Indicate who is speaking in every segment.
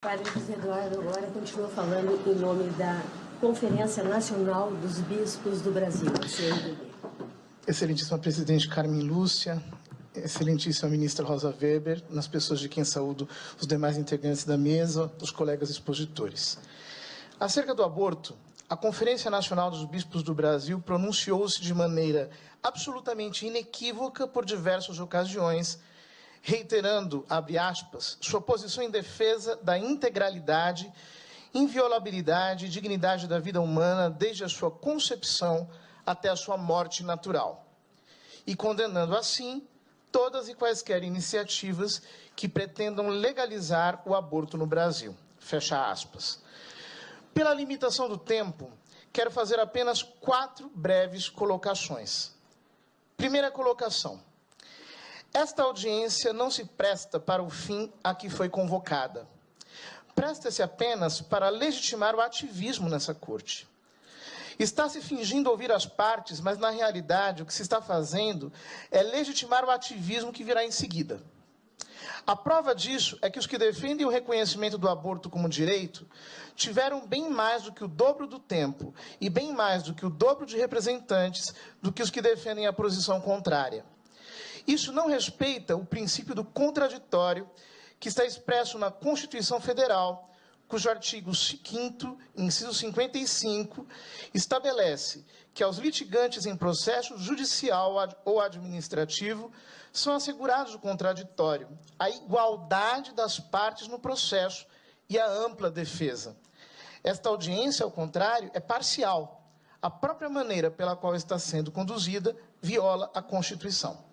Speaker 1: Padre José Eduardo agora continua falando em nome da Conferência Nacional dos Bispos do Brasil, CNBB.
Speaker 2: Excelentíssima Presidente Carmen Lúcia, Excelentíssima Ministra Rosa Weber, nas pessoas de quem saúdo os demais integrantes da mesa, os colegas expositores. Acerca do aborto, a Conferência Nacional dos Bispos do Brasil pronunciou-se de maneira absolutamente inequívoca por diversas ocasiões, reiterando, abre aspas, sua posição em defesa da integralidade, inviolabilidade e dignidade da vida humana desde a sua concepção até a sua morte natural, e condenando, assim, todas e quaisquer iniciativas que pretendam legalizar o aborto no Brasil. Fecha aspas. Pela limitação do tempo, quero fazer apenas 4 breves colocações. Primeira colocação. Esta audiência não se presta para o fim a que foi convocada. Presta-se apenas para legitimar o ativismo nessa corte. Está se fingindo ouvir as partes, mas, na realidade, o que se está fazendo é legitimar o ativismo que virá em seguida. A prova disso é que os que defendem o reconhecimento do aborto como direito tiveram bem mais do que o dobro do tempo e bem mais do que o dobro de representantes do que os que defendem a posição contrária. Isso não respeita o princípio do contraditório que está expresso na Constituição Federal, cujo artigo 5º, inciso 55, estabelece que aos litigantes em processo judicial ou administrativo são assegurados o contraditório, a igualdade das partes no processo e a ampla defesa. Esta audiência, ao contrário, é parcial. A própria maneira pela qual está sendo conduzida viola a Constituição.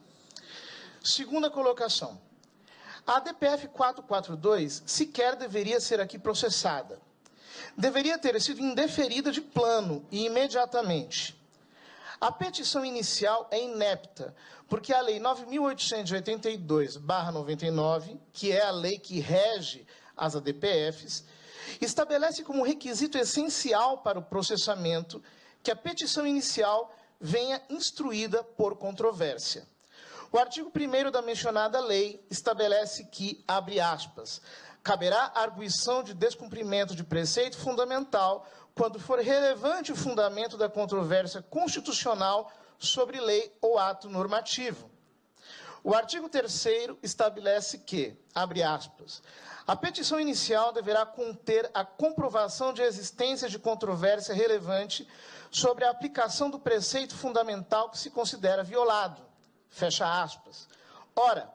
Speaker 2: Segunda colocação. A ADPF 442 sequer deveria ser aqui processada. Deveria ter sido indeferida de plano e imediatamente. A petição inicial é inepta, porque a Lei 9.882/99, que é a lei que rege as ADPFs, estabelece como requisito essencial para o processamento que a petição inicial venha instruída por controvérsia. O artigo 1º da mencionada lei estabelece que, abre aspas, caberá arguição de descumprimento de preceito fundamental quando for relevante o fundamento da controvérsia constitucional sobre lei ou ato normativo. O artigo 3º estabelece que, abre aspas, a petição inicial deverá conter a comprovação de existência de controvérsia relevante sobre a aplicação do preceito fundamental que se considera violado. Fecha aspas. Ora,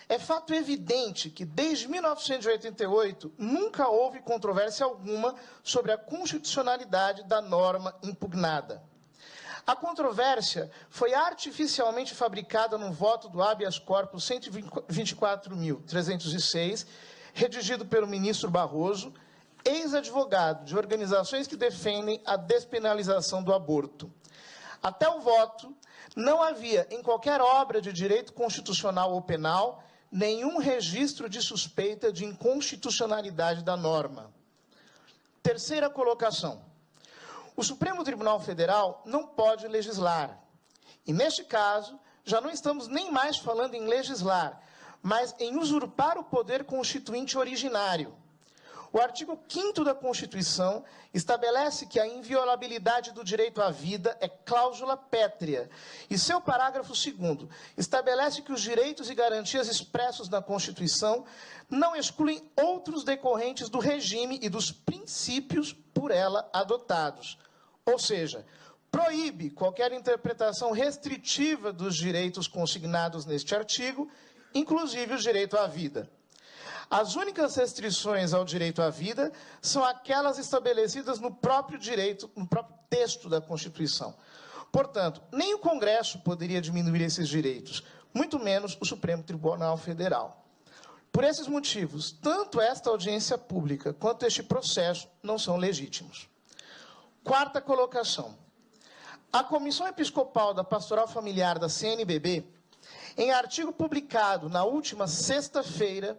Speaker 2: é fato evidente que desde 1988 nunca houve controvérsia alguma sobre a constitucionalidade da norma impugnada. A controvérsia foi artificialmente fabricada no voto do habeas corpus 124.306, redigido pelo ministro Barroso, ex-advogado de organizações que defendem a despenalização do aborto. Até o voto, não havia, em qualquer obra de direito constitucional ou penal, nenhum registro de suspeita de inconstitucionalidade da norma. Terceira colocação. O Supremo Tribunal Federal não pode legislar. E, neste caso, já não estamos nem mais falando em legislar, mas em usurpar o poder constituinte originário. O artigo 5º da Constituição estabelece que a inviolabilidade do direito à vida é cláusula pétrea, e seu parágrafo 2º estabelece que os direitos e garantias expressos na Constituição não excluem outros decorrentes do regime e dos princípios por ela adotados. Ou seja, proíbe qualquer interpretação restritiva dos direitos consignados neste artigo, inclusive o direito à vida. As únicas restrições ao direito à vida são aquelas estabelecidas no próprio direito, no próprio texto da Constituição. Portanto, nem o Congresso poderia diminuir esses direitos, muito menos o Supremo Tribunal Federal. Por esses motivos, tanto esta audiência pública quanto este processo não são legítimos. Quarta colocação. A Comissão Episcopal da Pastoral Familiar da CNBB, em artigo publicado na última sexta-feira,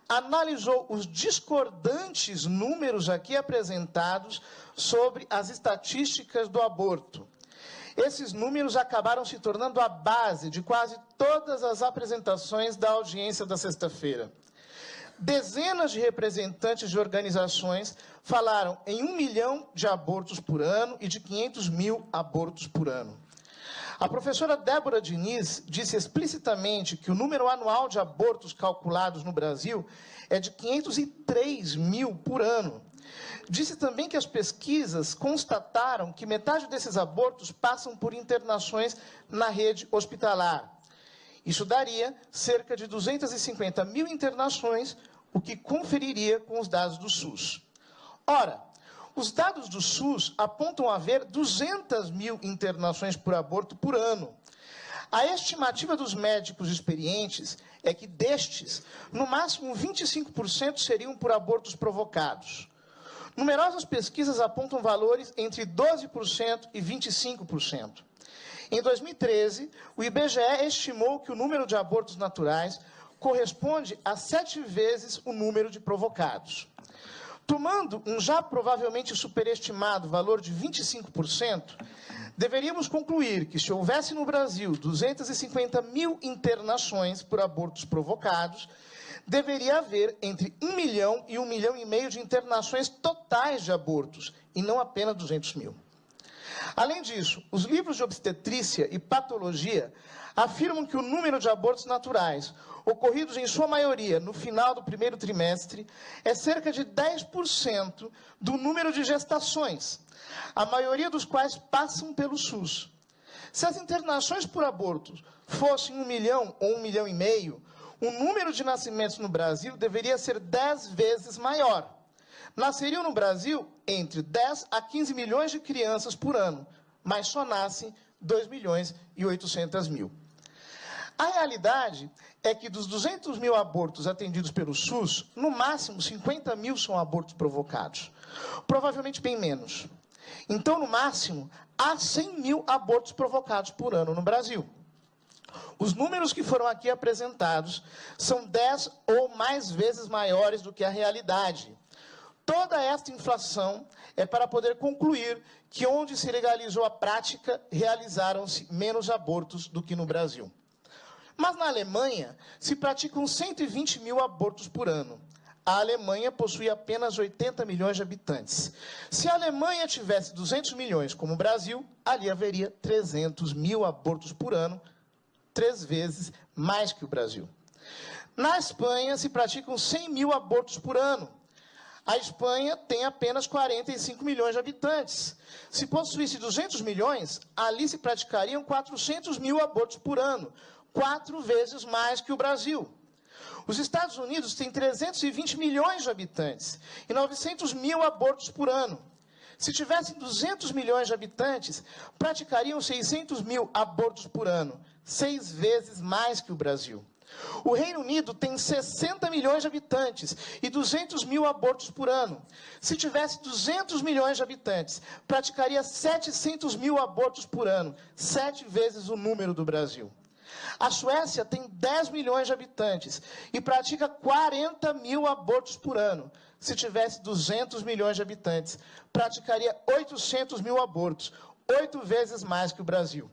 Speaker 2: analisou os discordantes números aqui apresentados sobre as estatísticas do aborto. Esses números acabaram se tornando a base de quase todas as apresentações da audiência da sexta-feira. Dezenas de representantes de organizações falaram em 1 milhão de abortos por ano e de 500 mil abortos por ano. A professora Débora Diniz disse explicitamente que o número anual de abortos calculados no Brasil é de 503 mil por ano. Disse também que as pesquisas constataram que metade desses abortos passam por internações na rede hospitalar. Isso daria cerca de 250 mil internações, o que conferiria com os dados do SUS. Ora, os dados do SUS apontam haver 200 mil internações por aborto por ano. A estimativa dos médicos experientes é que destes, no máximo 25% seriam por abortos provocados. Numerosas pesquisas apontam valores entre 12% e 25%. Em 2013, o IBGE estimou que o número de abortos naturais corresponde a 7 vezes o número de provocados. Tomando um já provavelmente superestimado valor de 25%, deveríamos concluir que, se houvesse no Brasil 250 mil internações por abortos provocados, deveria haver entre 1 milhão e 1,5 milhão de internações totais de abortos, e não apenas 200 mil. Além disso, os livros de obstetrícia e patologia afirmam que o número de abortos naturais, ocorridos em sua maioria no final do primeiro trimestre, é cerca de 10% do número de gestações, a maioria dos quais passam pelo SUS. Se as internações por aborto fossem 1 milhão ou 1,5 milhão, o número de nascimentos no Brasil deveria ser 10 vezes maior. Nasceriam no Brasil entre 10 a 15 milhões de crianças por ano, mas só nascem 2 milhões e 800 mil. A realidade é que dos 200 mil abortos atendidos pelo SUS, no máximo 50 mil são abortos provocados. Provavelmente bem menos. Então, no máximo, há 100 mil abortos provocados por ano no Brasil. Os números que foram aqui apresentados são 10 ou mais vezes maiores do que a realidade. Toda esta inflação é para poder concluir que onde se legalizou a prática, realizaram-se menos abortos do que no Brasil. Mas na Alemanha, se praticam 120 mil abortos por ano. A Alemanha possui apenas 80 milhões de habitantes. Se a Alemanha tivesse 200 milhões, como o Brasil, ali haveria 300 mil abortos por ano, 3 vezes mais que o Brasil. Na Espanha, se praticam 100 mil abortos por ano. A Espanha tem apenas 45 milhões de habitantes. Se possuísse 200 milhões, ali se praticariam 400 mil abortos por ano, 4 vezes mais que o Brasil. Os Estados Unidos têm 320 milhões de habitantes e 900 mil abortos por ano. Se tivessem 200 milhões de habitantes, praticariam 600 mil abortos por ano, 6 vezes mais que o Brasil. O Reino Unido tem 60 milhões de habitantes e 200 mil abortos por ano. Se tivesse 200 milhões de habitantes, praticaria 700 mil abortos por ano, 7 vezes o número do Brasil. A Suécia tem 10 milhões de habitantes e pratica 40 mil abortos por ano. Se tivesse 200 milhões de habitantes, praticaria 800 mil abortos, 8 vezes mais que o Brasil.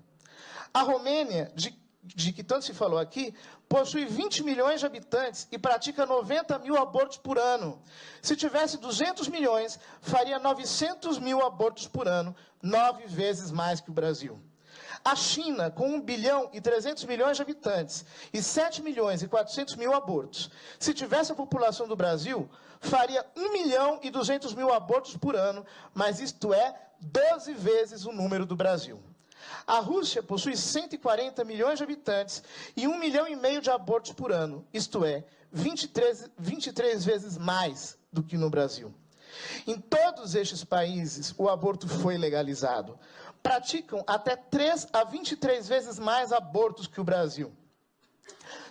Speaker 2: A Romênia, de que tanto se falou aqui, possui 20 milhões de habitantes e pratica 90 mil abortos por ano. Se tivesse 200 milhões, faria 900 mil abortos por ano, 9 vezes mais que o Brasil. A China, com 1 bilhão e 300 milhões de habitantes e 7 milhões e 400 mil abortos, se tivesse a população do Brasil, faria 1 milhão e 200 mil abortos por ano, mas isto é 12 vezes o número do Brasil. A Rússia possui 140 milhões de habitantes e 1,5 milhão de abortos por ano, isto é, 23 vezes mais do que no Brasil. Em todos estes países, o aborto foi legalizado. Praticam até 3 a 23 vezes mais abortos que o Brasil.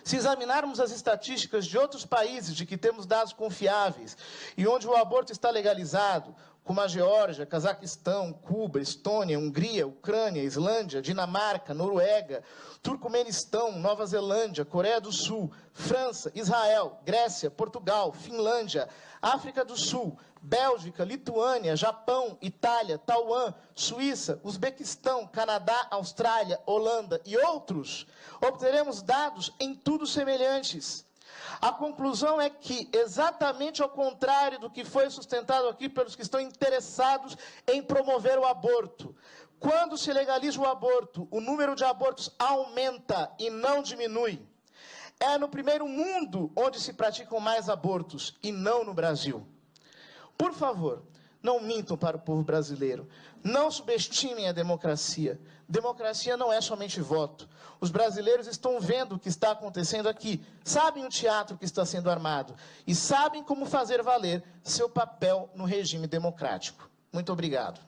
Speaker 2: Se examinarmos as estatísticas de outros países de que temos dados confiáveis e onde o aborto está legalizado, como a Geórgia, Cazaquistão, Cuba, Estônia, Hungria, Ucrânia, Islândia, Dinamarca, Noruega, Turcomenistão, Nova Zelândia, Coreia do Sul, França, Israel, Grécia, Portugal, Finlândia, África do Sul, Bélgica, Lituânia, Japão, Itália, Taiwan, Suíça, Uzbequistão, Canadá, Austrália, Holanda e outros, obteremos dados em tudo semelhantes. A conclusão é que, exatamente ao contrário do que foi sustentado aqui pelos que estão interessados em promover o aborto, quando se legaliza o aborto, o número de abortos aumenta e não diminui. É no primeiro mundo onde se praticam mais abortos e não no Brasil. Por favor, não mintam para o povo brasileiro. Não subestimem a democracia. Democracia não é somente voto. Os brasileiros estão vendo o que está acontecendo aqui, sabem o teatro que está sendo armado e sabem como fazer valer seu papel no regime democrático. Muito obrigado.